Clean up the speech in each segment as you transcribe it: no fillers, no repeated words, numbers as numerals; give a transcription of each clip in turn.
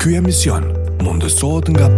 Ky emision mundësohet nga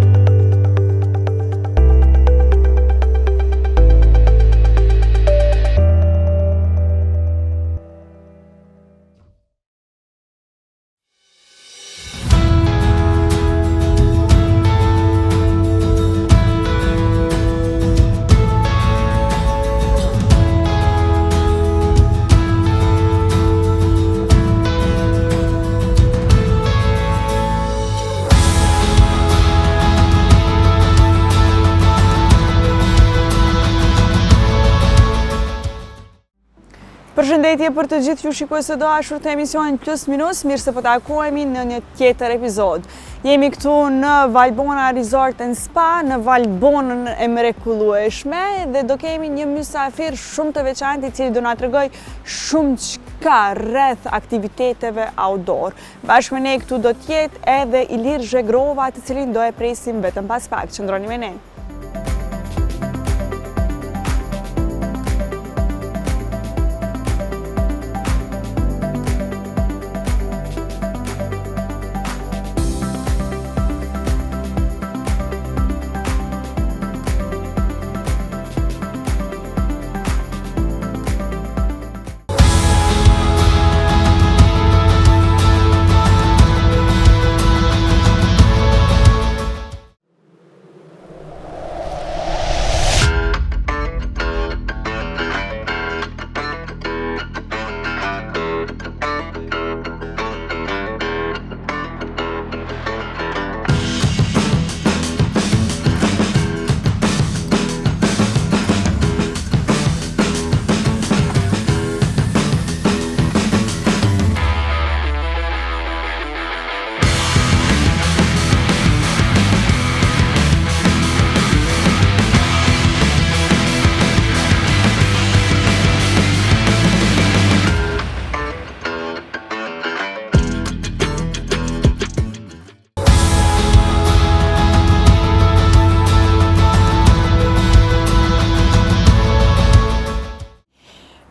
Përshëndetje për të gjithë ju shikues të dashur të emisionin Plus Minus, mirë se po takohemi në një tjetër epizod. Jemi këtu në Valbona Resort and Spa, në Valbonën e mrekullueshme dhe do kemi një mysafir shumë të veçantë i cili do na tregoj shumë çka rreth aktiviteteve outdoor. Bashkë me ne këtu do të jetë edhe Ilir Zhegrova, të cilin do e presim vetëm pas pak. Qëndroni me ne.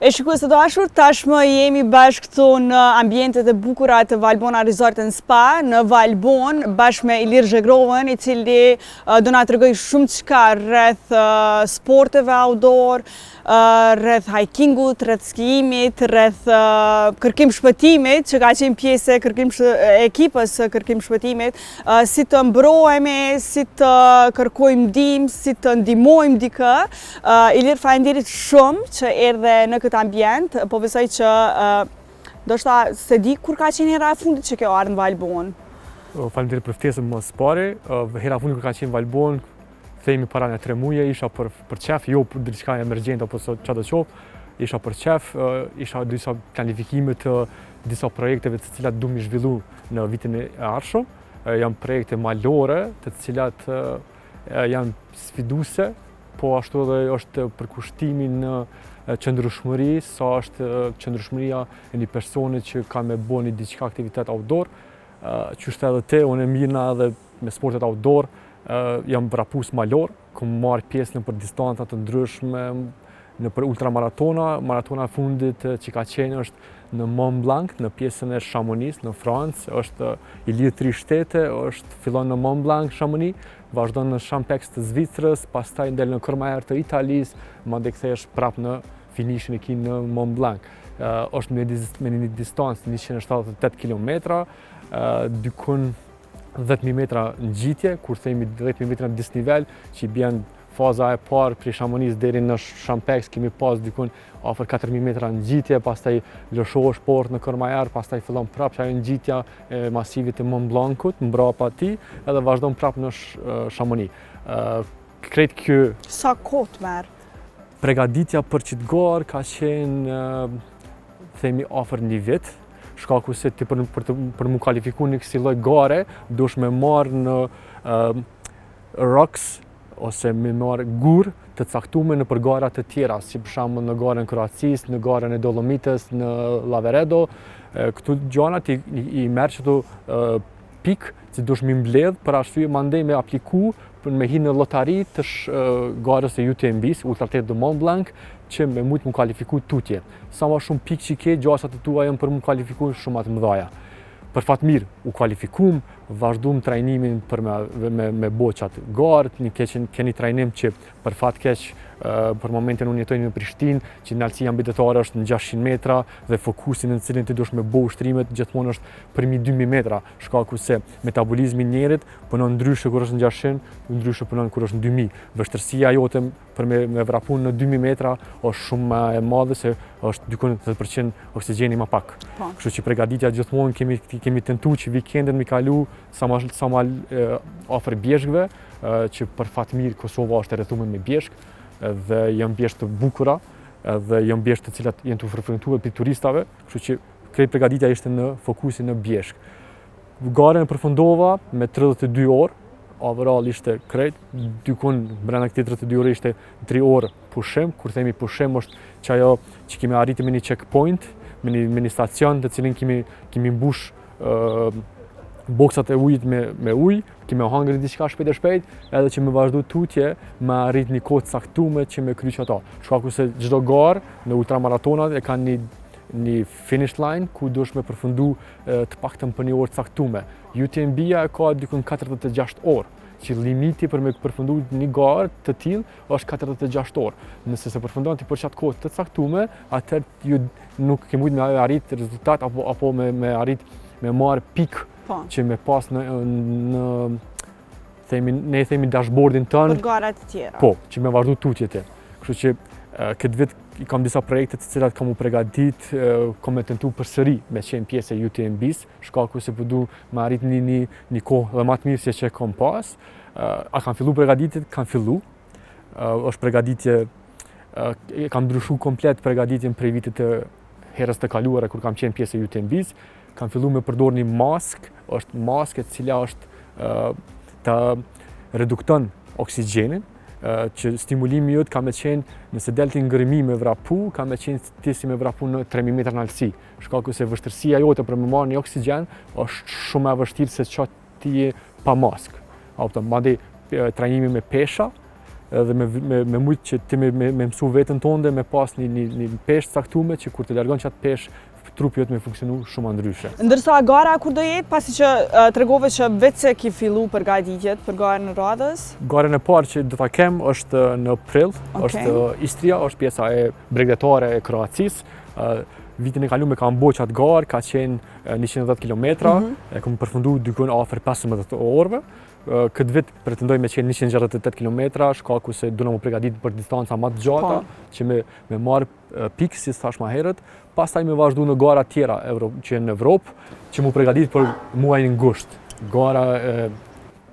E shikues të dashur, tashmë jemi bashkë këtu në ambientet e bukura të Valbona Resort and Spa, në Valbon, bashkë me Ilir Zhegrovën, i cili do na tregoj shumë çka rreth sporteve outdoor, rreth hikingut, rreth skiimit, rreth kërkim shpëtimit, që ka qenë pjesë e ekipës së kërkim shpëtimit, si të mbrohemi, si të kërkojmë ndihmë, si të ndihmojmë dikë. Ilir, faleminderit shumë që erdhe në këtë ambient, po besoj që ndoshta se di kur ka qenë hera e fundit që ke ardhur në Valbon. Faleminderit për ftesën më së pari. Hera e fundit kur ka qenë në Valbon, themi para në 3 muaj, isha për qef, jo për diçka emergjente apo çfarë do të qoftë, isha për qef, isha disa planifikime të disa projekteve të cilat du mi zhvillu në vitin e ardhshëm. Janë projekte malore, të cilat janë sfiduese, po ashtu edhe është përkushtimi në qëndrueshmëri, sa është qëndrueshmëria e një personi që ka me bëni diçka aktivitet outdoor. Qyshtë edhe te, unë e mirëna edhe me sportet outdoor, jam vrapus malor, kom marrë pjesë në për distanca të ndryshme, në për ultramaratona. Maratona e fundit që ka qenë është në Mont Blanc, në pjesën e Chamonix, në Francë, është i lidh 3 shtete, fillon në Mont Blanc, Chamonix, vazhdon në Champex të Zvicrës, pastaj del në Courmayeur të Italisë, madje kthehesh prapë në finishin e ki në Mont Blanc. Është me një distancë 178 km, dykun 10.000 metra në gjitje, kur themi 10.000 metra në disnivel, që i bjen faza e parë prej Chamonix deri në Champex, kemi pas dykun afër 4.000 metra në gjitje, pastaj lëshohesh poshtë në Courmayeur, pastaj fillon prapë që ajo ngjitja e masivit të Mont Blancut, mbrapa atij, edhe vazhdon prapë në Chamonix. Krejt kjo... Sa kohë të merr? Pregaditja për qëtë garë ka qenë, themi, afër 1 vit. Shkaku se ti për mu kvalifiku një kësi lloj gare, dush me marrë në rocks, ose me marrë gur të caktume në për garat të tjera, si për shembull në garën Kroacisë, në garën e Dolomitës, në Lavaredo. Këtu gjanat i merr çdo pikë që dush mi mbledh për arsye mandej me apliku për me hi në lotari të garës e UTMB-s, Ultra Trail de Mont Blanc, që me mujtë më kvalifiku tutje. Sa ma shumë pikë që ke, gjasat e tua janë për më kvalifiku shumë atë mëdhaja. Për fatë mirë, u kualifikum, vazhdum trajnimin për me bo qatë garët, keni trajnim që për fat keq për momentin unë jetoj në Prishtinë, që nalësia mbidetare është në 600 metra dhe fokusin në cilin ti dush me bo ushtrimet gjithmonë është përmi 2000 metra, shkaku se metabolizmi njerit punon ndryshe kur është në 600, ndryshe punon kur është në 2000. Vështërsia jote për me vrapun në 2000 metra është shumë e madhe se është dykun 80% oksigjeni ma pak. Kështu që përgatitja gjithmonë kemi tentu që vikendin mi kalu sa ma afër bjeshkve, që për fat mirë Kosova është e rrethuar me bjeshk dhe janë bjeshk të bukura dhe janë bjeshk të cilat janë të frekuentuar për turistave, kështu që krejt përgatitja ishte në fokusin në bjeshk. Garën e përfundova me 32 orë, overall ishte krejt, dykun brenda këtij 32 orë ishte 3 orë pushim, kur themi pushim është që ajo që kemi arritur me një checkpoint, me një stacion të cilin kemi mbush boksat e ujit me ujë, kemi hangër diçka shpejt, edhe që me vazhdu tutje, me arrit një kohë caktuar që me kryq ato. Shkaku se çdo garë në ultramaratonat e kanë një finish line ku dush me përfundu të paktën për një orë caktuar. UTMB-ja ka dikun 46 orë, që limiti për me përfundu një garë të tillë është 46 orë. Nëse se përfundon ti për çat kohë të caktuar, atëherë ju nuk ke mujt me arrit rezultat apo me arrit me marr pikë që me pas ne themi dashboardin tënë. Për garat të tjera. Po, që me vazhdu tutjet e. Kështu që këtë vit kam disa projekte të cilat kam u përgatit, kam me tentu përsëri me qenë pjesë e UTMB-s, shkaku se përdu me arrit një kohë dhe ma të mirë se që kam pas. A kam fillu përgatitjet? Kam fillu. Është përgatitje, kam ndryshu komplet përgatitjen prej vitit të herës të kaluara kur kam qenë pjesë e UTMB-s. Kam fillu me përdor një maskë, është maskë e cila është të redukton oksigjenin, që stimulimi jot ka me qenë, nëse del ti ngërmi me vrapu, ka me qenë ti si me vrapu në 3000 metra në alësi. Shkaku se vështërsia jote për me marrë një oksigjen është shumë e vështirë se që ti je pa maskë. Madje trajnimi me pesha, edhe me mujtë që ti me mësu vetën tonde, me pas një peshë caktuar që kur të largon qatë peshë, trupi jot me funksionu shumë ndryshe. Ndërsa gara kur do jetë, pasi që tregove që vetë se ki fillu përgatitjet për garën e radhës? Garën e parë që do ta kem është në prill, është Istria, është pjesa e bregdetare e Kroacisë. Vitin e kaluar me kam bo qatë garë, ka qenë 110 km, e kam përfundu dykun afër 15 orëve. Këtë vit pretendoj me qenë 168 km, shkaku se duna mu përgatit për distanca ma të gjata, që me marrë pikë, si thash ma herët, pastaj me vazhdu në gara tjera që në Evropë, që mu përgatit për muajin ngusht. Gara,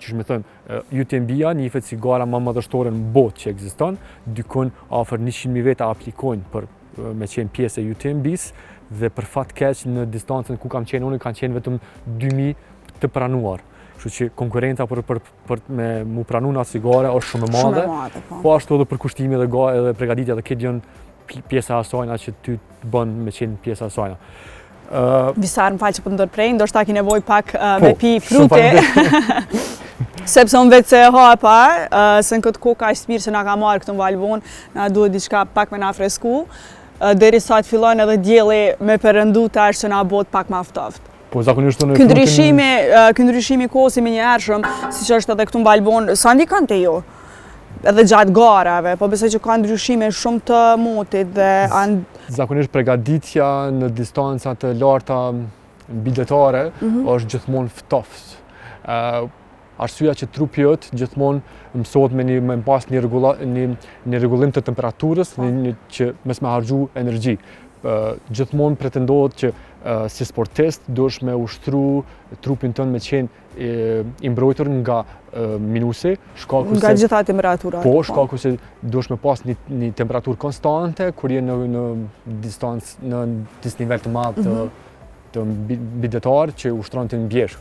që me thëmë, UTMB-ja njihet si gara ma madhështore në botë që ekziston, dykun afër 100.000 veta aplikojnë për me qenë pjesë e UTMB-s, dhe për fat keq në distancën ku kam qenë unë, kanë qenë vetëm 2000 të pranuar. Kështu që konkurenca për me mu pranu në asaj gare është shumë e madhe. Po ashtu edhe përkushtimi dhe përgatitja dhe këtë janë pjesa e asajna që ty të bën me qenë pjesa e asajna. Visar, më falë që për ndërprej, ndoshta ki nevoj pak me pi frute. Sepse unë vetë se hapa, se në këtë kohë ka ishtë mirë që na ka marrë këtë në Valbon, na duhet diçka pak me na fresku, deri sa të fillon edhe dielli me perëndu tash që na bëhet pak më ftoftë. Po zakonisht në ky ndryshimi kohës i menjëhershëm, siç është edhe këtu në Valbon, sa ndikon te ju? Edhe gjatë garave, po besoj që ka ndryshime shumë të motit dhe zakonisht përgatitja në distanca të larta mbidetare është gjithmonë ftoftë. Arsyeja që trupi jot gjithmonë mësohet me pas një rregullim të temperaturës, që mes me harxhu energji. Gjithmonë pretendohet që si sportist duhesh me ushtru trupin tënd me qenë i mbrojtur nga minusi, nga gjitha temperaturat. Po, shkaku se duhesh me pas një temperaturë konstante kur je në distancë në disnivel të madh të mbidetar që ushtron të mbjesh,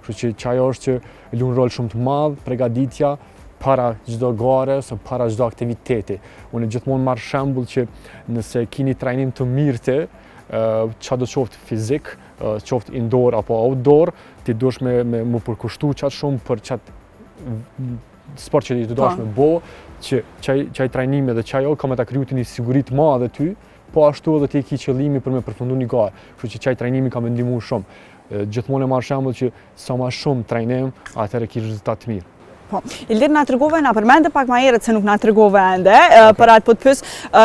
kështu që ajo është që lun rol shumë të madh përgatitja para çdo gare, para çdo aktiviteti. Unë gjithmonë marr shembull që nëse keni trajnim të mirë çdo qoftë fizik, qoftë indoor apo outdoor, ti duhesh me mu përkushtu qatë shumë për qatë sport që ti duhesh me bo, që qaj trajnimi dhe qaj ka me ta kriju një siguri të madhe ty, po ashtu edhe ti ki qëllimi për me përfundu një gare. Kështu që qaj trajnimi ka me ndihmu shumë. gjithmonë e marr shembull që sa më shumë trajnim, atëherë ke rezultat të mirë. Po, Ildir na tregove, na përmende pak më herët se nuk na tregove ende, për atë po të pyes,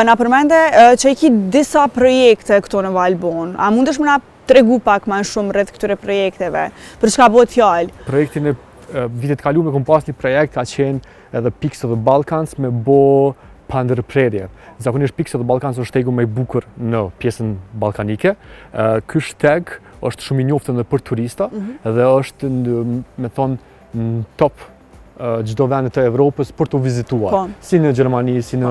na përmende që i ki disa projekte këtu në Valbon. A mundesh më na tregu pak më shumë rreth këtyre projekteve? Për çka bëhet fjalë? Projektin e vitet kaluar kom pas një projekt ka qenë edhe Peaks of the Balkans me bo pandërprerje. Zakonisht Peaks of the Balkans është shtegu më i bukur në pjesën ballkanike. Ky shteg është shumë i njohur edhe për turista dhe është me thonë në top çdo vend të Evropës për të vizituar. Si në Gjermani, si në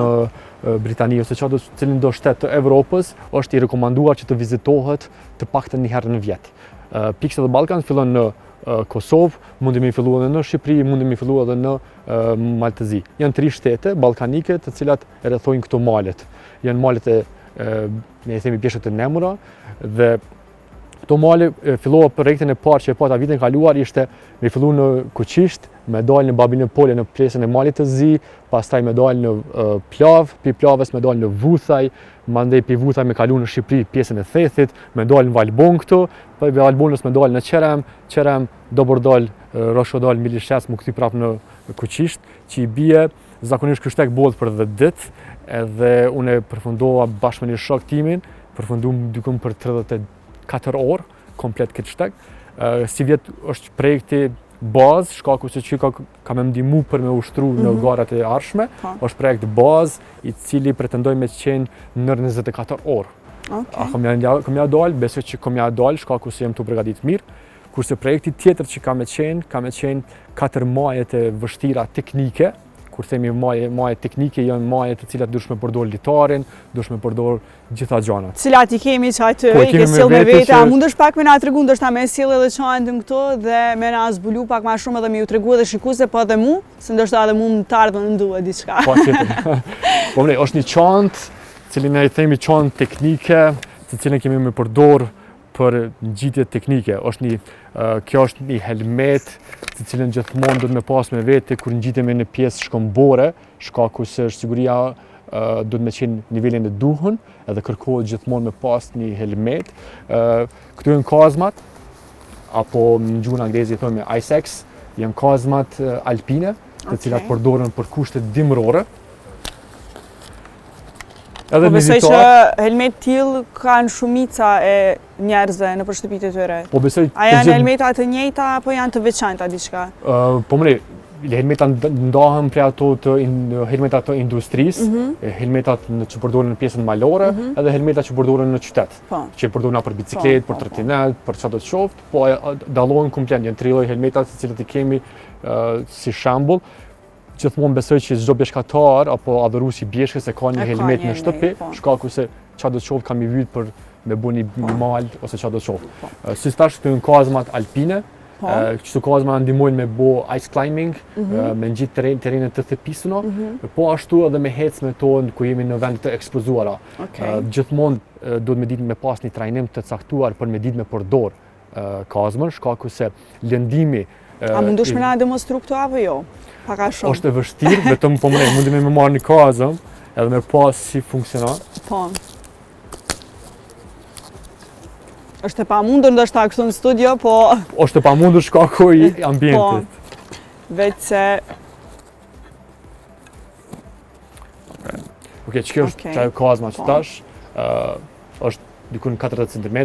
Britani ose çdo cilin do shtet të Evropës, është i rekomanduar që të vizitohet të paktën një herë në vit. Peaks of the Balkans fillon në Kosovë, mundi me fillu edhe në Shqipëri, mundi me fillu edhe në Maltezi. Janë 3 shtete ballkanike të cilat e rrethojnë këto malet. Janë malet ne themi pjeshët e Nemura dhe këto male fillova projektin e parë që e pata vitin kaluar ishte me fillu në Kuqisht, me dalë në Babinë Pole në pjesën e malit të zi, pastaj me dalë në Plav, pi Plavës me dalë në Vuthaj, mandej pi Vuthaj me kalu në Shqipëri pjesën e Thethit, me dalë në Valbon këtu, për Valbonës me dalë në Qerem do bordal, Roshodal, Milishes, më këti prapë në Kuqisht, që i bie zakonisht ky shteg bëhet për 10 ditë, edhe unë e përfundova bashkë me një shok timin, përfundum dykun për 34 orë komplet këtë shteg. Si vjet është projekti bazë, shkaku se që ka me ndihmu për me ushtru në garat e ardhshme, është projekt bazë i cili pretendoj me të qenë në 24 orë. A kom ja dalë, besoj që kom ja dalë, shkaku se jem të përgatit mirë, kurse projekti tjetër që ka me qenë 4 majet e vështira teknike, kur themi maje teknike janë maje të cilat dush me përdor litarin, dush me përdor gjitha gjanat. Cilat i kemi që aty, i ke sjell me vete, a mundesh pak me na tregu, ndoshta me sjell edhe çantën këtu dhe me na zbulu pak më shumë edhe me ju tregu edhe shikuese, po edhe mu, se ndoshta edhe mu më të ardhmen nduhet diçka. Po tjetër. Po ne, është një çantë, cilin ne i themi çantë teknike, të cilën kemi me përdor për ngjitje teknike. Kjo është një helmet, të cilën gjithmonë do të me pas me vete kur ngjitemi në pjesë shkëmbore, shkaku se siguria do të me qenë nivelin e duhur, edhe kërkohet gjithmonë me pas një helmet. Këtu janë kazmat, apo në gjuhën angleze i themi ISEX, janë kazmat alpine, të cilat përdoren për kushte dimrore. Po besoj që helmet tillë kanë shumica e njerëzve në shtëpitë e tyre. Po besoj. A janë helmeta të njëjta apo janë të veçanta diçka? Po mëre, helmeta ndahen prej ato të helmetat të industrisë, helmetat që përdoren në pjesën malore, edhe helmetat që përdoren në qytet. Që përdoren për bicikletë, për trotinet, për çdo të qoftë, po dallohen komplet, janë 3 lloj helmeta të cilat i kemi si shembull. Gjithmonë besoj që çdo bjeshkatar apo adhurues i bjeshkës e ka një helmet në shtëpi, shkaku se çdo të qoftë kam i vyt për me bëni mal ose çdo të qoftë. Si thash këto janë kazmat alpine. Këto kazma ndihmojnë me bo ice climbing, me ngjit terrenet të thepishuna, po ashtu edhe me ecë me tonë ku jemi në vende të ekspozuara. Gjithmonë duhet me ditë me pas një trajnim të caktuar për me ditë me përdor kazmën, shkaku se lëndimi. A mundosh me na demonstru këto apo jo? Paka shumë. Është e vështirë, vetëm po mundi me marrë një kazëm, edhe me pas si funksionon. Po. Është e pamundur ndoshta këtu në studio, po është e pamundur shkaku i ambientit. Po. Vetë se Okej, ç'kjo është çajo kazma që tash, është diku në 40 cm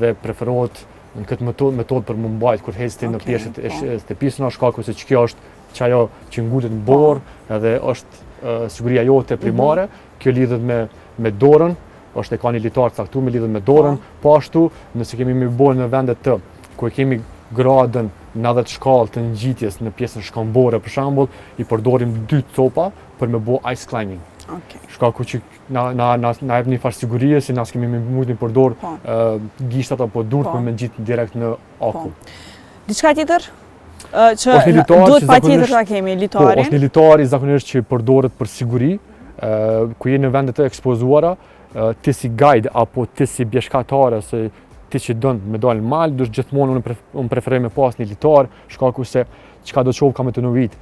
dhe preferohet në këtë metodë për më mbajt kur hecti në pjesët e shtëpisë, shkaku se ç'kjo është çajo që ngulet në borë, edhe është siguria jote primare, kjo lidhet me dorën, është e ka një litar caktuar me lidhet me dorën, po ashtu nëse kemi me bërë në vende të ku kemi gradën 90 shkallë të ngjitjes në pjesën shkëmbore për shembull, i përdorim 2 copa për me bë ice climbing. Shkaku që na jep një farë sigurie si na kemi mujt me përdor gishtat apo durt për me ngjit direkt në akull. Diçka tjetër? Që duhet patjetër ta kemi litarin. Po, është një litar i zakonisht që përdoret për siguri, ku je në vende të ekspozuara, ti si guide apo ti si bjeshkatare, se ti që don me dalë mal, dush gjithmonë unë preferoj me pas një litar, shkaku se çka do të qoftë ka me të novit.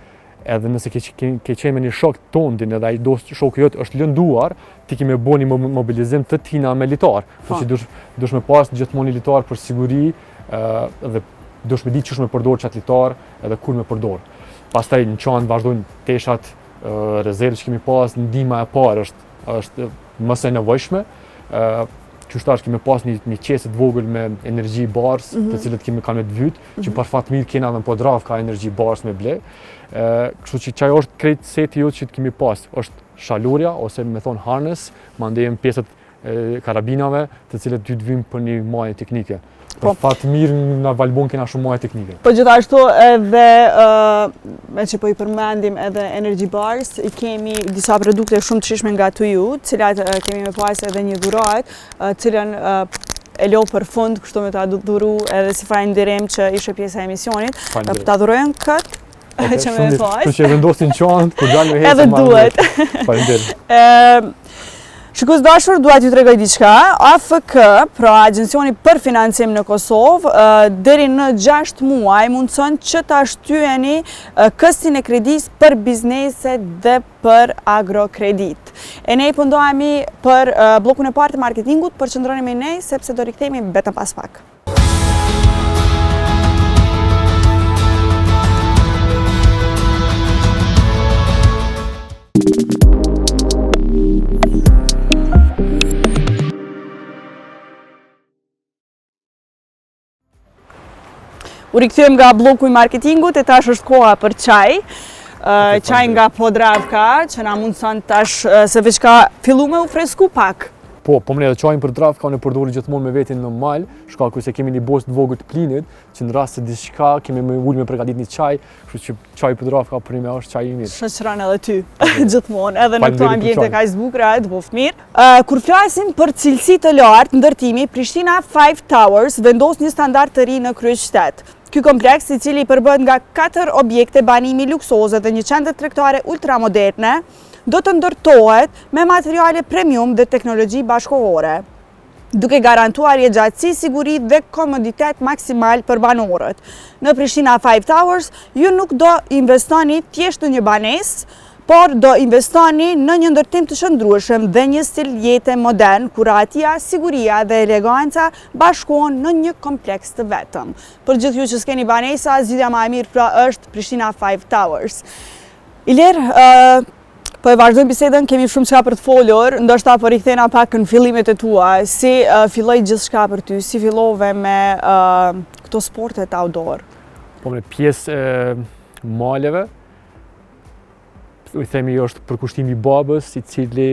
Edhe nëse ke qenë me një shok tondin edhe ai shoku jot është lënduar, ti ke me bëni mobilizim të tina me litar. Kështu që dush me pas gjithmonë një litar për siguri, dhe dush me ditë ç'është me përdor çat litar edhe kur me përdor. Pastaj në çantë vazhdojnë teshat, rezervë që kemi pas, ndihma e parë është më së nevojshme. Qyshtash kemi pas një qese të vogël me energji bars, të cilët kemi kanë me të vyt, që për fat mirë kena edhe po drav ka energji bars me ble. Kështu që çaj është krejt seti jo që kemi pas, është shalurja ose me thon harness, mandej pjesët karabinave, të cilët dy të vyjnë për një majë teknike. Për fat mirë në Valbon kena shumë majë teknike. Po gjithashtu edhe me që po i përmendim edhe Energy Bars, kemi disa produkte shumë të shishme nga Tuju, cilat kemi me pas edhe një dhuratë, cilën e lo për fund, kështu me ta dhuru edhe si falënderim që ishe pjesë e emisionit. Ta dhurojnë këtë që me pas. Kështu që vendosin qantë, kur dalë me hecë. Edhe duhet. Falënderim. Shikues dashur, dua t'ju tregoj diçka. AFK, pra Agjencioni për Financim në Kosovë, deri në 6 muaj mundson që ta shtyeni këstin e kredis për bizneset dhe për agrokredit. E ne po ndohemi për bllokun e parë të marketingut, përqendroni me ne sepse do rikthehemi vetëm pas pak. U rikthyem nga bloku i marketingut e tash është koha për çaj. Çaj nga Podravka, që na mundson tash se veç ka fillu me u fresku pak. Po më ne çajin për Podravka unë përdori gjithmonë me veten në mal, shkaku se kemi një bos të vogël të plinit, që në rast se diçka kemi më ul me përgatit një çaj, kështu që çaji Podravka për ne është çaj i mirë. Shoqëron edhe ty gjithmonë, edhe në këto ambiente kaq të bukura, të boft mirë. Kur flasim për cilësi të lartë ndërtimi, Prishtina 5 Towers vendos një standard të ri në kryeqytet. Ky kompleks, i cili përbëhet nga 4 objekte banimi luksoze dhe një qendër tregtare ultramoderne, do të ndërtohet me materiale premium dhe teknologji bashkëkohore, duke garantuar gjatësi, siguri dhe komoditet maksimal për banorët. Në Prishtina 5 Towers, ju nuk do investoni thjesht në një banesë, por do investoni në një ndërtim të shëndrueshëm dhe një stil jete modern, ku rahatia, siguria dhe eleganca bashkohen në një kompleks të vetëm. Për gjithë ju që s'keni banesa, zgjidhja më e mirë pra është Prishtina 5 Towers. Ilir, po e vazhdojmë bisedën, kemi shumë çka për të folur, ndoshta po rikthena pak në fillimet e tua. Si filloi gjithçka për ty? Si fillove me këto sportet outdoor? Po me pjesë maleve, u themi është përkushtimi i babës, i cili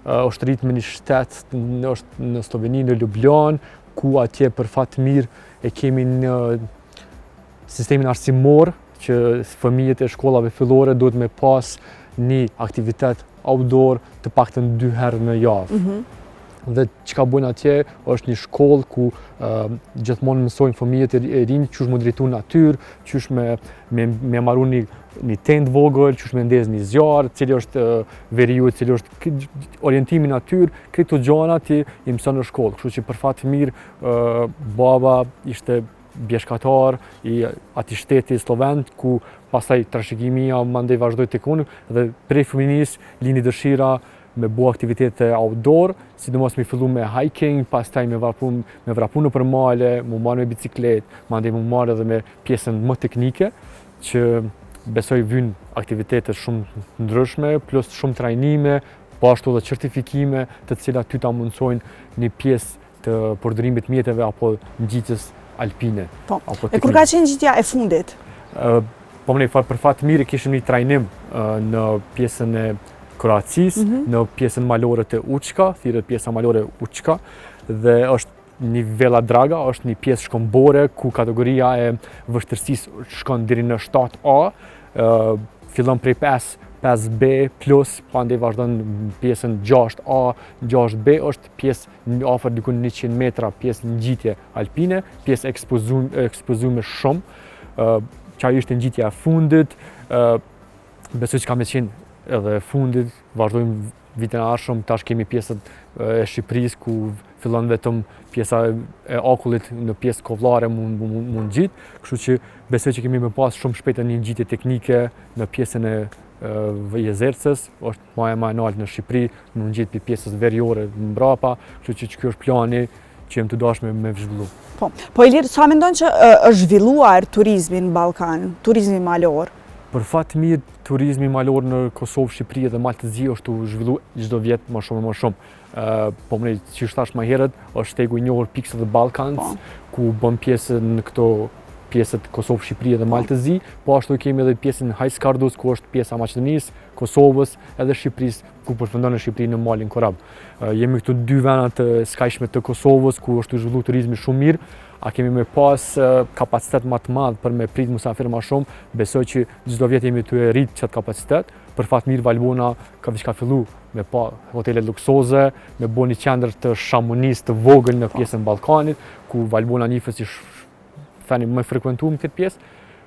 është rritë me një shtet në Sloveni, në Ljubljan, ku atje për fat mirë e kemi në sistemin arsimor, që fëmijët e shkollave fillore duhet me pas një aktivitet outdoor të paktën 2 herë në javë. Dhe çka bën atje është një shkollë ku gjithmonë mësojnë fëmijët e rinj qysh mu drejtu natyrë, qysh me marru një tent vogël, qysh me ndez një zjarr, cili është veriu, cili është orientimi natyrë, këto gjëra ti i mëson në shkollë. Kështu që për fat mirë baba ishte bjeshkatar i atij shteti sloven, ku pastaj trashëgimia mandej vazhdoi tek unë dhe prej fëminis lindi dëshira me bu aktivitete outdoor, sidomos me fillu me hiking, pastaj me vrapu nëpër male, mu marrë me bicikletë, mandej mu marrë edhe me pjesën më teknike, që besoj vijnë aktivitete shumë ndryshme, plus shumë trajnime, po ashtu edhe certifikime, të cilat ty ta mundsojnë një pjesë të përdorimit mjeteve apo ngjitjes alpine. Po. E kur ka qenë ngjitja e fundit? Po më për fat mirë kishim një trajnim në pjesën e Kroacisë, në pjesën malore të Učka, thirrët pjesa malore Učka, dhe është një Vela Draga, është një pjesë shkombore ku kategoria e vështirësisë shkon deri në 7A, fillon prej 5B plus, pandej vazhdon pjesën 6A, 6B është pjesë afër diku 100 metra, pjesë ngjitje alpine, pjesë ekspozume shumë. Çaj ishte ngjitja e fundit, besoj që ka me qenë edhe fundit, vazhdojmë vitin e ardhshëm, tash kemi pjesët e Shqipërisë ku fillon vetëm pjesa e akullit në pjesë kollare mund ngjit, kështu që besoj që kemi më pas shumë shpejt një ngjitje teknike në pjesën e Jezercës, është më e lartë në Shqipëri, mund ngjit për pjesës veriore mbrapa, kështu që ky është plani që jem të dashme me zhvillu. Po Ilir, sa mendon që është zhvilluar turizmi në Ballkan, turizmi malor? Për fat mirë, turizmi malor në Kosovë, Shqipëri dhe Maltëzi është u zhvillu çdo vit më shumë e më shumë. Po më që thash më herët, është shtegu i njohur Peaks of the Balkans, ku bën pjesë në këto pjesët Kosovë, Shqipëri dhe Maltëzi, po ashtu kemi edhe pjesën Hajskardus, ku është pjesa Maqedonisë, Kosovës edhe Shqipërisë, ku përfundon në Shqipëri në malin Korab. Jemi këtu dy vena të skajshme të Kosovës, ku është u zhvillu turizmi shumë mirë, a kemi me pas kapacitet më të madh për me prit musafir më shumë, besoj që çdo vjet jemi të rrit çat kapacitet. Për fat mirë Valbona ka fillu me pa hotele luksoze, me bo një qendër të Shamonis të vogël në pjesën Ballkanit, ku Valbona nifës si fani më frekuentuar këtë pjesë,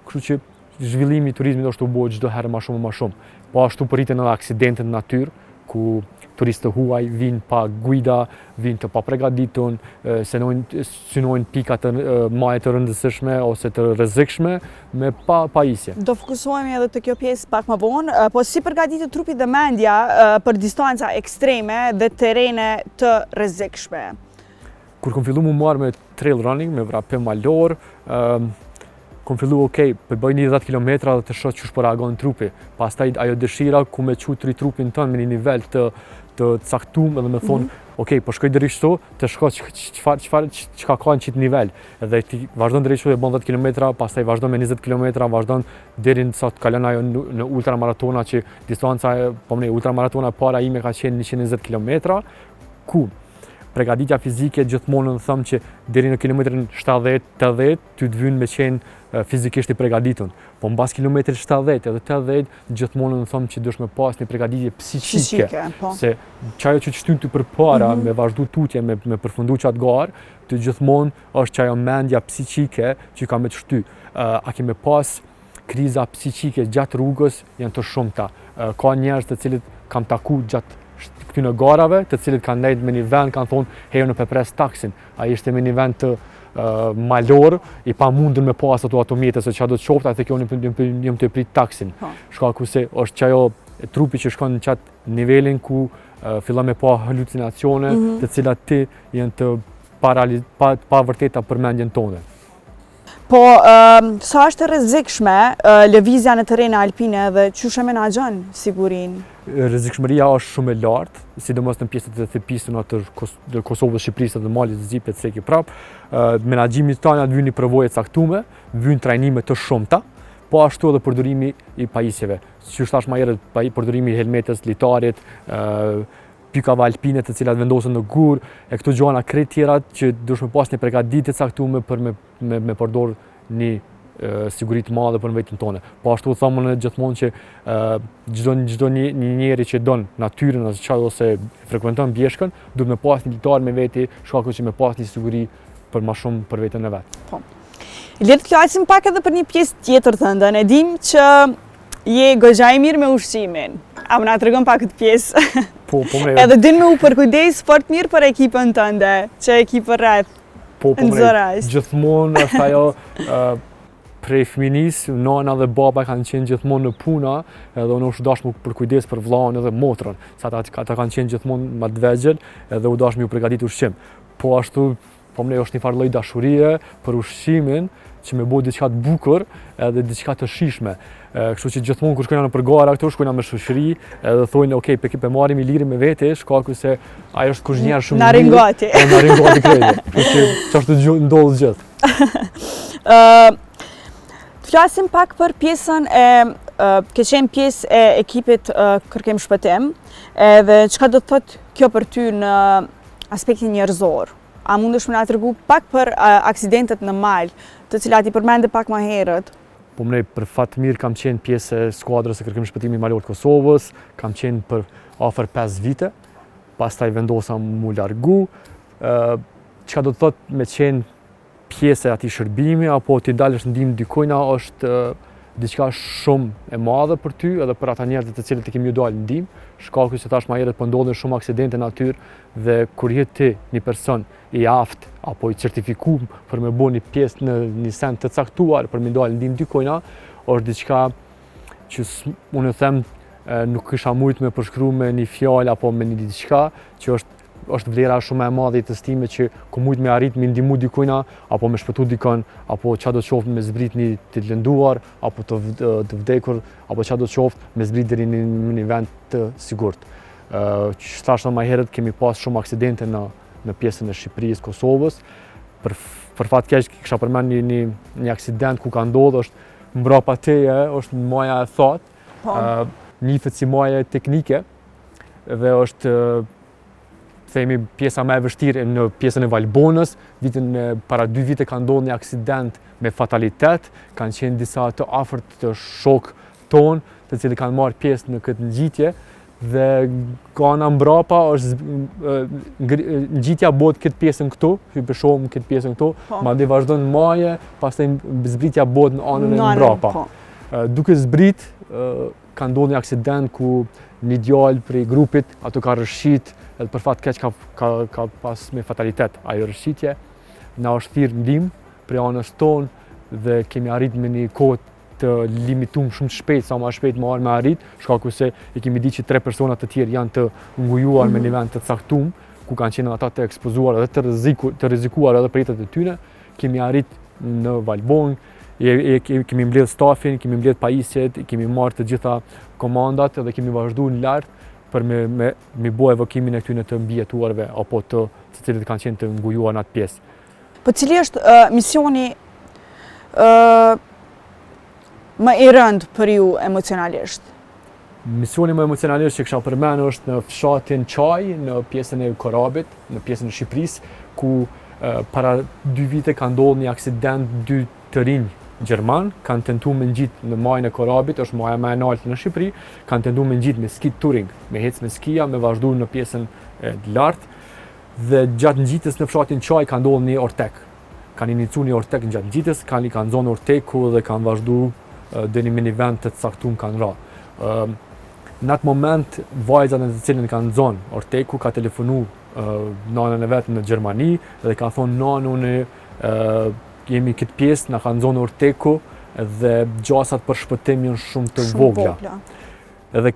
kështu që zhvillimi i turizmit është u bë çdo herë më shumë e më shumë. Po ashtu përriten edhe aksidente në natyrë, ku turistë huaj vinë pa guida, vinë të papregaditur, synojnë pika të maje të rëndësishme ose të rrezikshme me pa pajisje. Do fokusohemi edhe të kjo pjesë pak më vonë, po si përgatitet trupi dhe mendja për distanca ekstreme dhe terene të rrezikshme? Kur kom fillu mu marrë me trail running, me vrapim malor, kom fillu për bëj një 10 km dhe të shoh çush po reagon trupi. Pastaj ajo dëshira ku me çutri trupin tënd me një nivel të caktuar dhe me thonë, po shkoj deri këtu, të shko çka ka në çit nivel. Edhe ti vazhdon deri këtu e bën 10 km, pastaj vazhdon me 20 km, vazhdon deri sa të kalon ajo në ultramaratona që distanca ultramaratona para ime ka qenë 120 km, ku pregaditja fizike gjithmonë thëmë që deri në kilometrin 70-80 ty të vyn me qenë fizikisht i pregaditur. Po mbas kilometrit 70 edhe 80 gjithmonë thëmë që dush me pas një pregaditje psiqike. Se çajo që shtyn ty përpara me vazhdu tutje, me përfundu qatë garë, ty gjithmonë është çajo mendja psiqike që ka me të shty. A ke me pas kriza psiqike gjatë rrugës janë të shumta. Ka njerëz të cilët kam taku gjatë këtyne garave, të cilët kanë ndajt me një vend, kanë thonë, hejo në pepres taksin. A ishte me një vend të malor, i pa mundën me pas ato mjetës, se që do të qofta, e kjo njëm të prit taksin. Shkaku se është qajo trupi që shkon në qatë nivelin ku fillon me pa halucinacione, të cilat ti jenë të pa vërteta për mendjen tonë. Po, sa është e rrezikshme lëvizja në terrene alpine dhe çu e menaxhon sigurinë? Rrezikshmëria është shumë e lartë, sidomos në pjesët e thepisuna të Kosovës, Shqipërisë dhe Malit të Zipet seki prap. Menaxhimi tani aty vjen përvojë caktuar, vjen trajnime të shumta, po ashtu edhe përdorimi i pajisjeve. Si thash më herët, përdorimi i helmetës, litarit, pykave alpine të cilat vendosen në gur, e këto gjëra krejt tjera që duhet me pas një përgatitje të caktuar për me përdor një siguri të madhe për vetën tonë. Po ashtu thamë gjithmonë që çdo një njeri që don natyrën ose frekuenton bjeshkën, duhet me pas një litar me veti, shkaku që me pas një siguri për më shumë për veten e vet. Po. Le të flasim pak edhe për një pjesë tjetër të ndën. E dim që je goxha e mirë me ushqimin. A më na tregon pak këtë pjesë? Po me. Edhe din me u përkujdes fort mirë për ekipën tënde, që ekipë rreth. Po me. Gjithmonë është ajo prej fëminis, nana dhe baba kanë qenë gjithmonë në puna, edhe unë u dash më përkujdes për vllahun edhe motrën, sa ata kanë qenë gjithmonë më të vegjël, edhe u dash më u përgatit ushqim. Po ashtu, po më është një farë lloj dashurie për ushqimin, që me bëj diçka të bukur edhe diçka të shijshme. Kështu që gjithmonë kur shkojna në përgara këtu, shkojna me shoqëri, edhe thonë, pe marrim Ilirin me vete, shkaku se ai është kuzhinier shumë i mirë. Na ringati. Po na ringati krejt. Kështu që çfarë ndodh gjithë. Flasim pak për pjesën ke qenë pjesë e ekipit Kërkim Shpëtim, edhe çka do të thotë kjo për ty në aspektin njerëzor? A mundesh më na tregu pak për aksidentet në mal, të cilat i përmende pak më herët? Po më për fat mirë kam qenë pjesë e skuadrës së Kërkim Shpëtimit malor të Kosovës, kam qenë për afër 5 vite, pastaj vendosa mu largu. Çka do të thotë me qenë pjesë e atij shërbimi apo ti dalësh ndihmë dikujt është diçka shumë e madhe për ty edhe për ata njerëz të cilët i kemi dalë ndihmë, shkaku se tash më herët po ndodhin shumë aksidente në natyrë dhe kur je ti një person i aftë apo i certifikuar për me bëni pjesë në një send të caktuar për me dalë ndihmë dikujt, është diçka që unë them nuk kisha mujt me përshkruar me një fjalë apo me një diçka që është është vlera shumë e madhe e jetës time që ku mujt me arrit me ndihmu dikujna, apo me shpëtu dikon, apo çado të qoftë me zbrit një të lënduar, apo të vdekur, apo çado të qoftë me zbrit deri në një vend të sigurt. Që thashë më herët kemi pas shumë aksidente në pjesën e Shqipërisë, Kosovës. Për fat keq kisha përmend një aksident ku ka ndodhur është mbrapa teje, është maja e thatë, nifet si maja teknike dhe është themi pjesa më e vështirë në pjesën e Valbonës. Para 2 vite ka ndodhur një aksident me fatalitet, kanë qenë disa të afërt të shok ton, të cilët kanë marrë pjesë në këtë ngjitje dhe ka ana mbrapa është ngjitja bëhet këtë pjesën këtu, hyj shohim këtë pjesën këtu, madje vazhdon maje, pastaj zbritja bëhet në anën e mbrapa. Duke zbrit ka ndodhur një aksident ku një djalë prej grupit ato ka rrshit, edhe për fat keq ka pas me fatalitet ajo rrshitje. Na është thirrë ndihmë prej anës tonë dhe kemi arrit me një kohë të limituar shumë shpejt, sa më shpejt më me arrit, shkaku se i kemi ditë që 3 persona të tjerë janë të ngujuar me një vend të caktuar, ku kanë qenë ata të ekspozuar dhe të rrezikuar edhe për jetën e tyre. Kemi arrit në Valbon, kemi mbledh stafin, kemi mbledh pajisjet, kemi marrë të gjitha komandat dhe kemi vazhduar në lart për me bëu evakuimin e këtyre të mbijetuarve apo të cilët kanë qenë të ngujuar në atë pjesë. Po cili është misioni më i rënd për ju emocionalisht? Misioni më emocionalisht që kisha përmendur është në fshatin Çaj, në pjesën e Korabit, në pjesën e Shqipërisë, ku para 2 vite ka ndodhur një aksident, 2 të rinj gjerman kanë tentuar me ngjit në majën e Korabit, është maja më e lartë në Shqipëri, kanë tentuar me ngjit me ski touring, me hec me skia, me vazhduar në pjesën e lartë dhe gjatë ngjitjes në fshatin Çaj ka ndodhur një ortek. Kanë iniciuar një ortek gjatë ngjitjes, kanë nxonë orteku dhe kanë vazhduar deri në një vend të caktuar kanë ra. Në atë moment vajza në të cilën kanë nxonë orteku ka telefonu nanën e vet në Gjermani dhe ka thonë nanë jemi këtë pjesë, na ka nxonë orteku dhe gjasat për shpëtim janë shumë të vogla. Edhe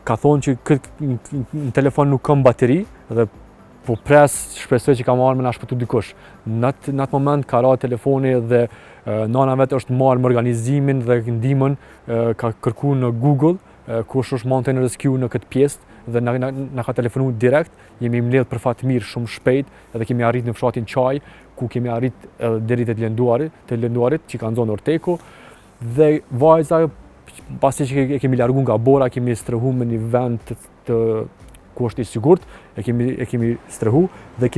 ka thonë që në telefon nuk ka bateri dhe po pres, shpresoj që ka marrë me na shpëtu dikush. Në atë moment ka ra telefoni dhe nana vet është marrë me organizimin dhe ndihmën, ka kërkuar në Google kush është Mountain Rescue në këtë pjesë dhe na ka telefonu direkt. Jemi mbledh për fat mirë shumë shpejt edhe kemi arrit në fshatin Çaj, ku kemi arrit deri te lënduarit që kanë nxonë orteku dhe vajza pasi që e kemi larguar nga bora, kemi strehuar në një vend ku është i sigurt, e kemi strehu dhe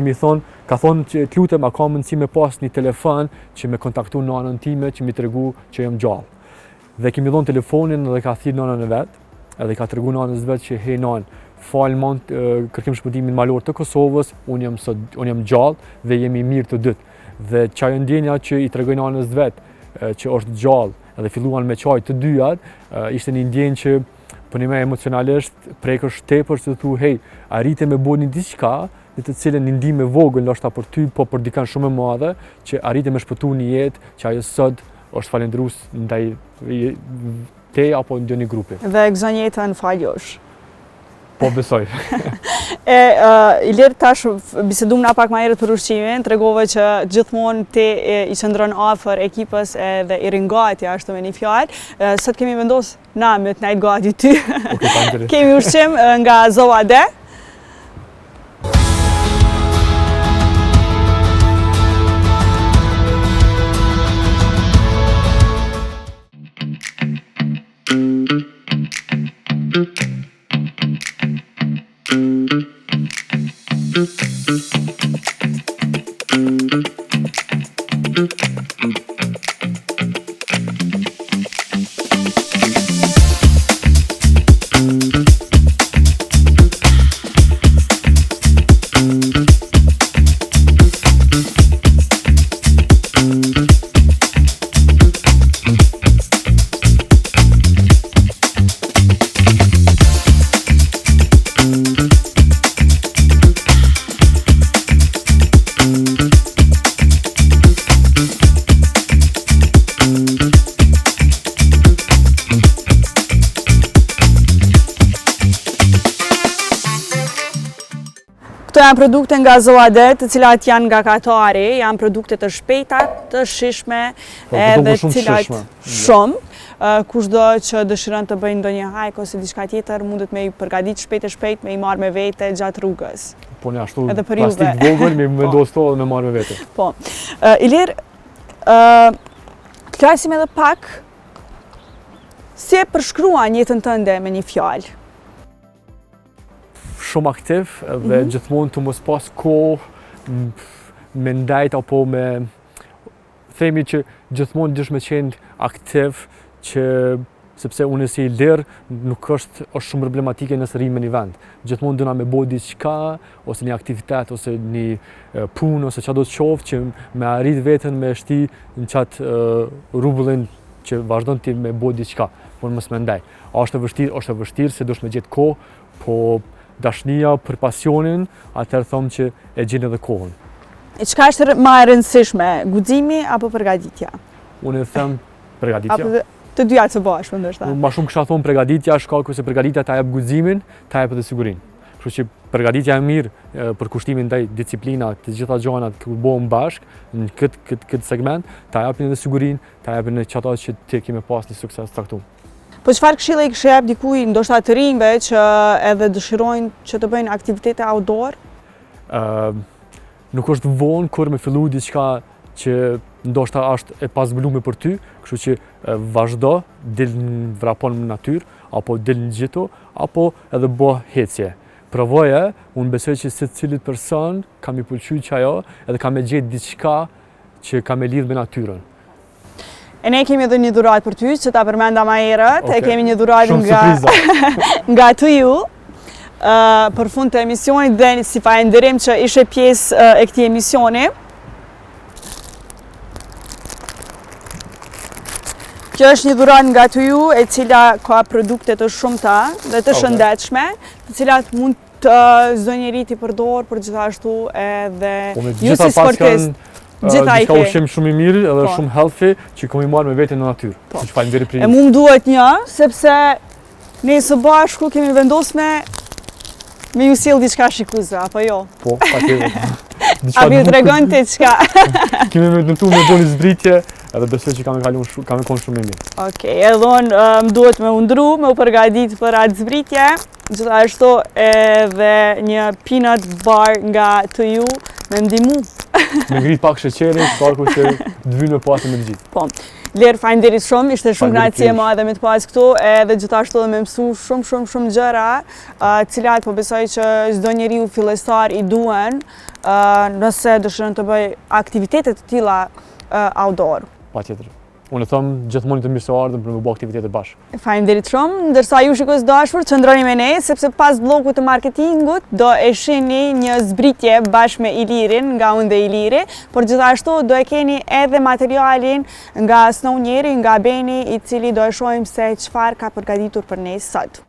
ka thonë që të lutem a ka mundësi me pas një telefon që me kontaktu nanën time që mi tregu që jam gjallë. Dhe kemi dhënë telefonin dhe ka thirrë nanën e vet, edhe ka treguar nanës vet që hey nan, falë kërkim shpëtimin malor të Kosovës, unë jam gjallë dhe jemi mirë të dytë. Dhe çajo ndjenja që i tregoi nanës vet që është gjallë edhe filluan me çaj të dyjat, ishte një ndjenjë që për një me emocionalisht prekësh tepër që të thu, hey, arrite me bëni diçka në të cilën një ndihmë e vogël ndoshta për ty, po për dikën shumë e madhe, që arrite me shpëtu një jetë që ajo sot është falendrues ndaj te apo ndaj një grupi. Dhe gëzon jetën faljosh. Po besoj. Ilir tash bisedum na pak më herët për ushqimin, tregove që gjithmonë ti i qëndron afër ekipës dhe i ringati ashtu me një fjalë. Sot kemi vendosur na me të nejt gati ty. Kemi ushqim nga Zovade. janë produkte nga Zoadet, të cilat janë nga Katari, janë produkte të shpejta, të shishme, edhe të cilat shumë. Kushdo që dëshiron të bëjnë ndonjë hajk ose diçka tjetër, mundet me i përgatit shpejt me i marrë me vete gjatë rrugës. Po një ashtu plastik vogël, me vendos to dhe me marrë me vete. Po. Ilir, të krasim edhe pak, si e përshkruan jetën tënde me një fjalë? Shumë aktiv dhe gjithmonë të mos pas kohë me ndajt apo me themi që gjithmonë dish me qenë aktiv sepse unë si lirë nuk është shumë problematike nëse rrim në një vend. Gjithmonë dëna me bo diçka ose një aktivitet ose një punë ose çfarë do të qoftë që me arrit veten me shti në qatë rrugullin që vazhdon ti me bo diçka, por mos më ndaj. Është e vështirë se dush me gjetë kohë, po dashnia për pasionin, atëherë them që e gjen edhe kohën. E çka është më e rëndësishme, guximi apo përgatitja? Unë e them përgatitja. Apo të dyja së bashku ndoshta. Ma shumë kisha thonë përgatitja, shkallku se përgatitja ta jep guximin, ta jep edhe sigurinë. Kështu që përgatitja e mirë për kushtimin ndaj disciplina, të gjitha gjanat kur bëhen bashkë në këtë segment, ta japin edhe sigurinë, ta japin edhe çato që ti ke me pas një sukses të caktuar. Po çfarë këshilla i kishe jep dikujt, ndoshta të rinjve që edhe dëshirojnë që të bëjnë aktivitete outdoor? Nuk është vonë kur me fillu diçka që ndoshta është e pazbulume për ty, kështu që vazhdo, dil në vrapon në natyrë, apo dil në gjithu, apo edhe bo hecje. Provoje, unë besoj që se cilit person kam i pëlqy që ajo, edhe kam e gjetë diçka që kam e lidh me natyrën. E ne kemi edhe një dhuratë për ty, që ta përmenda ma herët, e kemi një dhuratë nga To You, për fund të emisionit dhe si falënderim që ishe pjesë e këtij emisioni. Kjo është një dhuratë nga To You, e cila ka produkte të shumta dhe të shëndetshme, të cilat mund të çdo njeri t'i përdor për gjithashtu edhe ju si sportist. Gjitha ushqim shumë i mirë edhe shumë healthy që kom i marrë me vete në natyrë. Që falënderit për ju. E mu më duhet një, sepse ne së bashku kemi vendosur me ju sjell diçka shikuese, apo jo? Po, patjetër. A mi tregon ti çka? Kemi me tentuar me bëni zbritje, edhe besoj që kam e konë shumë i mirë. Okej, edhe unë më duhet me undru, me u përgatit për atë zbritje, gjithashtu edhe një peanut bar nga To You me ndihmu. Me ngrit pak sheqerin, shkarku që të vynë me pasë me gjithë. Po, Ler, faleminderit shumë, ishte shumë kënaqësi e madhe me të pas këtu, edhe gjithashtu edhe me mësu shumë gjëra, cilat po besoj që çdo njeriu fillestar i duhen, nëse dëshiron të bëj aktivitete të tilla outdoor. Patjetër. Unë them gjithmonë të mirë se ardhëm për me bë aktivitete bashkë. Faleminderit shumë, ndërsa ju shikues dashur, qëndroni me ne sepse pas bllokut të marketingut do e shihni një zbritje bashkë me Ilirin nga unë dhe Iliri, por gjithashtu do e keni edhe materialin nga Snownieri, nga Beni, i cili do e shohim se çfarë ka përgatitur për ne sot.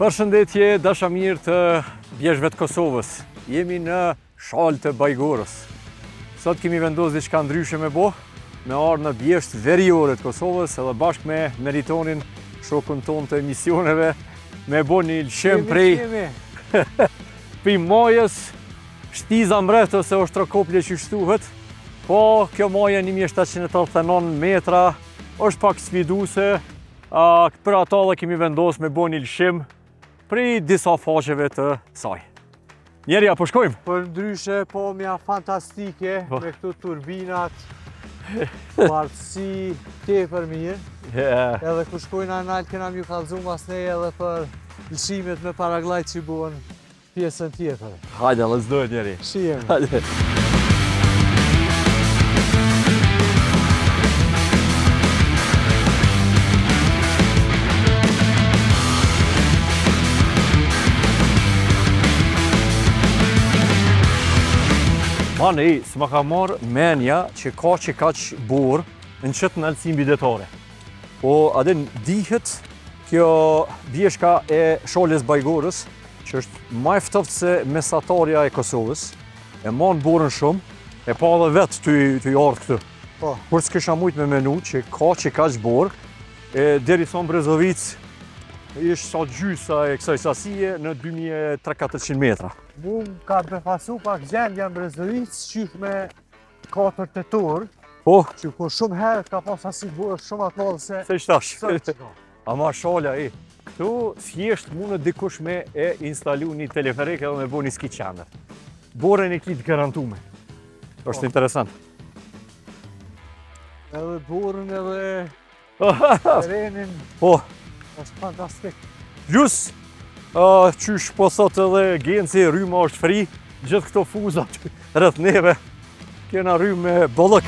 Përshëndetje dashamirë të bjeshve të Kosovës. Jemi në Shalë të Bajgorës. Sot kemi vendosur diçka ndryshe me bo, me ardhur në bjesht veriore të Kosovës edhe bashkë me Meritonin, shokun ton të emisioneve, me bo një lëshim prej majës Shtiza Mbret ose Oshtrokoplje që shtuhet. Po, kjo majë 1789 metra, është pak sfiduse. Për ata dhe kemi vendosur me bo një lëshim prej disa faqeve të saj. Njeri, apo shkojmë? Për ndryshe, po mja fantastike, me këtu turbinat, partësi tepër mirë. Edhe ku shkojna në altë kena mju kalzu mas ne edhe për lëshimet me paraglajt që buën pjesën tjetër. Hajde, let's do it, njeri. Shijem. Hajde. Mani, s'ma ka marrë menja që ka që borë në qëtë në alësim bidetare. Po, adin dihet kjo bjeshka e Shalës Bajgorës, që është ma eftoft se mesatarja e Kosovës, e manë borën shumë, e pa dhe vetë të ardhë këtë. Po. Kur s'kisha mujt me menu që ka që borë, deri son Brezovic, ishtë sa gjysa e kësaj sasije në 2300 metra. Mu ka befasu pak gjendja në Brezovic, qyth me 4 tetor, Po, që ku shumë herët ka pas asi borë shumë atë madhë se... se qëtash. Sot që ka. Ama shala, këtu s'jesht mundë dikush me e instalu një teleferik edhe me bo një ski qener. Borën e kitë garantume. është interesant. Edhe borën edhe terenin, Po, është fantastik. plus, qysh po thot edhe genci, rryma është fri, gjithë këto fuzat rreth neve, kena rrymë me bollëk.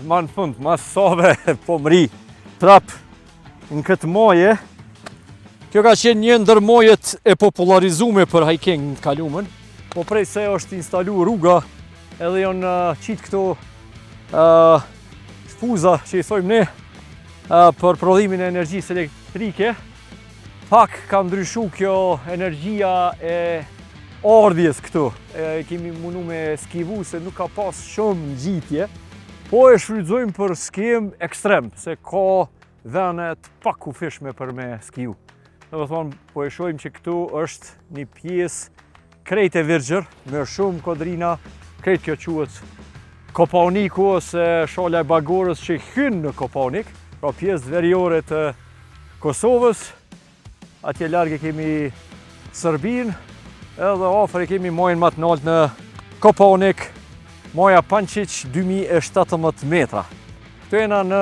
Ma në fund, ma sove po mri trap në këtë moje. Kjo ka qenë një ndër mojet e popularizume për hiking në kalumen. Po prej se është instalu rruga edhe janë qitë këto fuza që i thojmë ne për prodhimin e energjisë elektrike. Pak ka ndryshu kjo energjia e ardhjes këtu. Kemi mundu me skivu se nuk ka pas shumë ngjitje. Po e shfrytëzojmë për skim ekstrem, se ka venet pak kufishme për me skiu. Dhe më thonë, po e shojmë që këtu është një pjesë krejt e virgjër, me shumë kodrina, krejt kjo quhet Kopaniku ose Shala e Bajgorës që hynë në Kopanik, pra pjesë veriore të Kosovës. Atje largë kemi Sërbin, edhe afër kemi majën më të lartë në Kopanik, Maja Pančić 2017 metra. Këtu jena në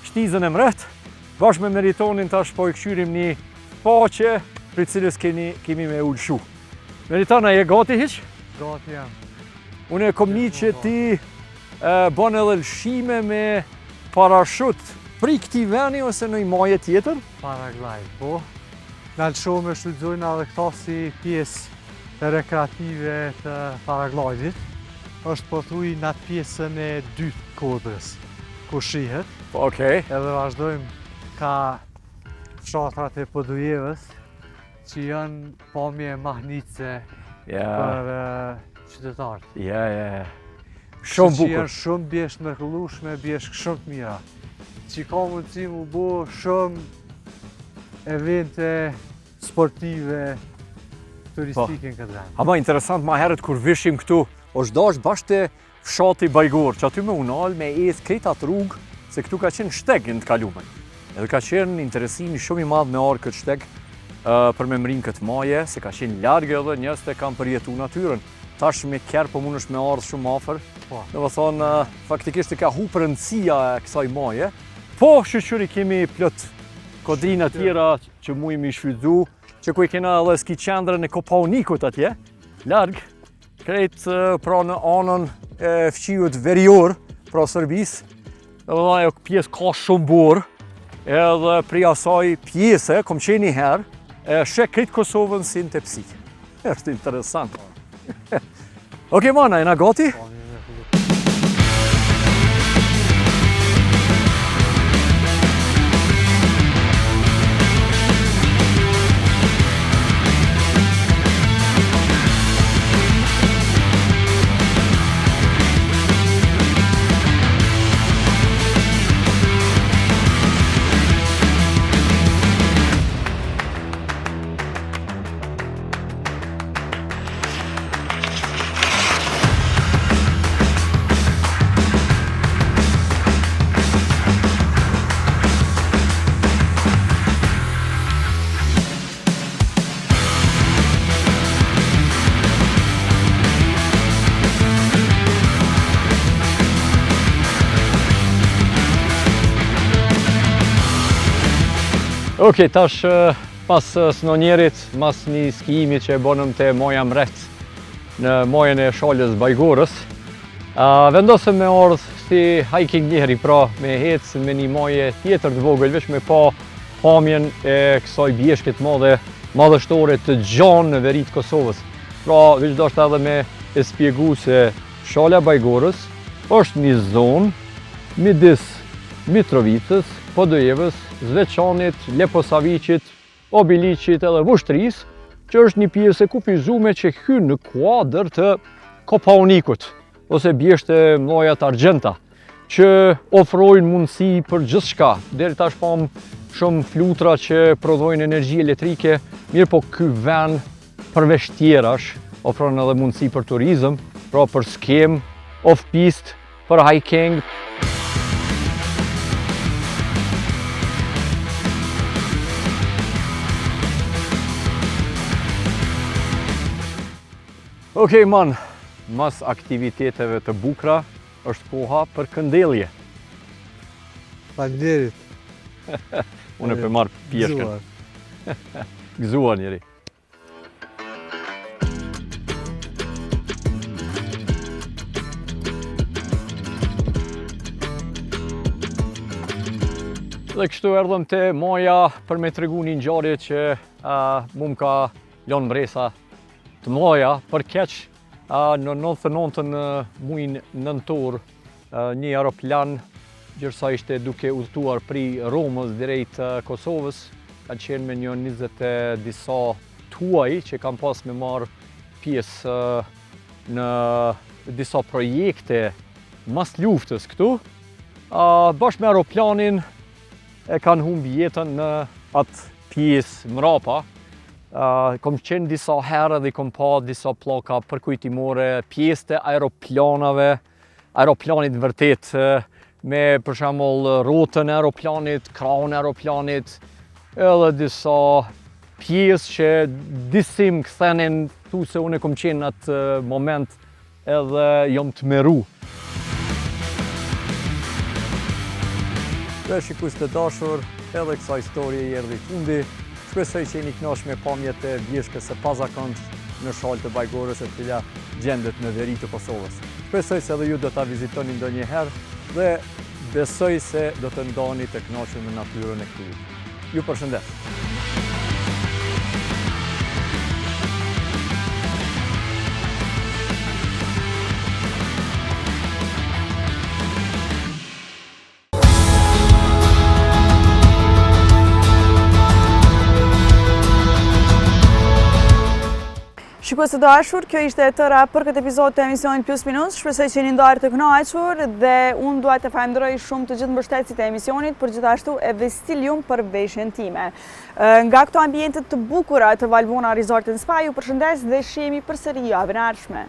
Shtizën e Mbret, bashkë me Meritonin tash po i këshyrim një faqe për cilës kemi me ullshu. Meritana, je gati hiq? Gati jam. Unë e kom një që ti bën edhe lëshime me parashut pri këti veni ose në një maje tjetër? Paraglide, po. Në lëshome shfrytëzojnë edhe këta si pjesë rekreative të paraglidit. Është pothuaj në atë pjesën e dytë kodrës, ku shihet. Okej. Edhe vazhdojmë ka fshatrat e Podujevës, që janë pamje mahnitse për qytetarët. Ja. Shumë Që bukur. janë shumë bjeshtë mrekullueshme, bjeshtë shumë të mira. Që ka mundësi mu bo shumë evente sportive, turistike në këtë vend. Ama interesant, ma herët kur vishim këtu, është dash bashkë të fshati Bajgor, që aty me unal me ecë krejt atë rrugë, se këtu ka qenë shteg në të kalumen. Edhe ka qenë interesimi shumë i madh me arë këtë shteg për me mrinë këtë maje, se ka qenë largë edhe njës të kam përjetu natyrën. Tash me kjerë po mund është me ardhë shumë afer. Dhe më thonë, faktikisht ka hu rëndësia e kësaj maje. Po, shqyri kemi plët kodrina tjera që mujmë i shfrytëzu, që ku i kena edhe ski qendrën e Kopanikut atje, largë. krejt pra në anën e fqiut verior, pra Serbisë, edhe ajo pjesë ka shumë burë, edhe pri asaj pjese, kom qenë një herë, e sheh krejt Kosovën si në tepsi. Është interesant. Okej, mana, jena gati? Okej, tash pas snonjerit, mas një skijimi që e bonëm të moja mret në mojën e shalës Bajgorës, vendosëm me ardhë si hiking njëri, pra me hecë me një moje tjetër të vogël, veç me pa pamjen e kësaj bjeshkit madhështore të gjanë në veri të Kosovës. Pra, veç do është edhe me e spjegu se shala Bajgorës është një zonë midis Mitrovicës, Podojevës, Zveçanit, Leposavicit, Obiliqit edhe Vushtrisë, që është një pjesë e kufizume që hyn në kuadër të Kopaunikut, ose bjeshte mloja të argjenta, që ofrojnë mundësi për gjithçka. Deri tash pam shumë flutra që prodhojnë energji elektrike, mirë po ky vend përveç tjerash ofron edhe mundësi për turizëm, pra për skem, off-piste, për hiking. Okej, man, mas aktiviteteve të bukra, është koha për këndellje. Faleminderit. Unë për marrë pjeshkën. Gëzuar njeri. Dhe kështu erdhëm te moja për me tregu një ngjarje që mu më ka lënë mbresa të mloja, për keq në 99 muin nëntor një aeroplan gjërsa ishte duke udhëtuar pri Romës drejt Kosovës, ka qenë me një 20 e disa tuaj që kam pas me marrë pjesë në disa projekte mas luftës këtu. Bashkë me aeroplanin e kanë humbi jetën në atë pjesë mrapa. Kom qenë disa herë dhe kom pa disa pllaka përkujtimore, pjesë të aeroplanave, aeroplanit vërtet, me për shembull rrotën e aeroplanit, krahun e aeroplanit, edhe disa pjesë që disim kthenin tu se unë kom qenë në atë moment edhe jom të meru. Dhe shikues të dashur, edhe kësa historie i erdhi fundi. Shpresoj që jeni kënaqur me pamjet e vjeshkës së pazakontë në shalë të Bajgorës, e cila gjendet në veri të Kosovës. Shpresoj se edhe ju do ta vizitoni ndonjëherë dhe besoj se do të ndani të kënaqur me natyrën e këtij. Ju përshëndes. Shikues të dashur, kjo ishte e tëra për këtë epizod të emisionit Plus Minus. Shpresoj që jeni ndarë të kënaqur dhe unë dua të falenderoj shumë të gjithë mbështetësit e emisionit, për gjithashtu edhe Stilium për veshjen time. Nga këto ambientet të bukura të Valbona Resort & Spa, ju përshëndes dhe shihemi përsëri javën e ardhshme.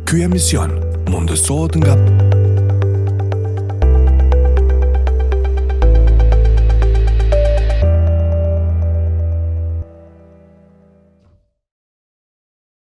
Ky emision mundësohet nga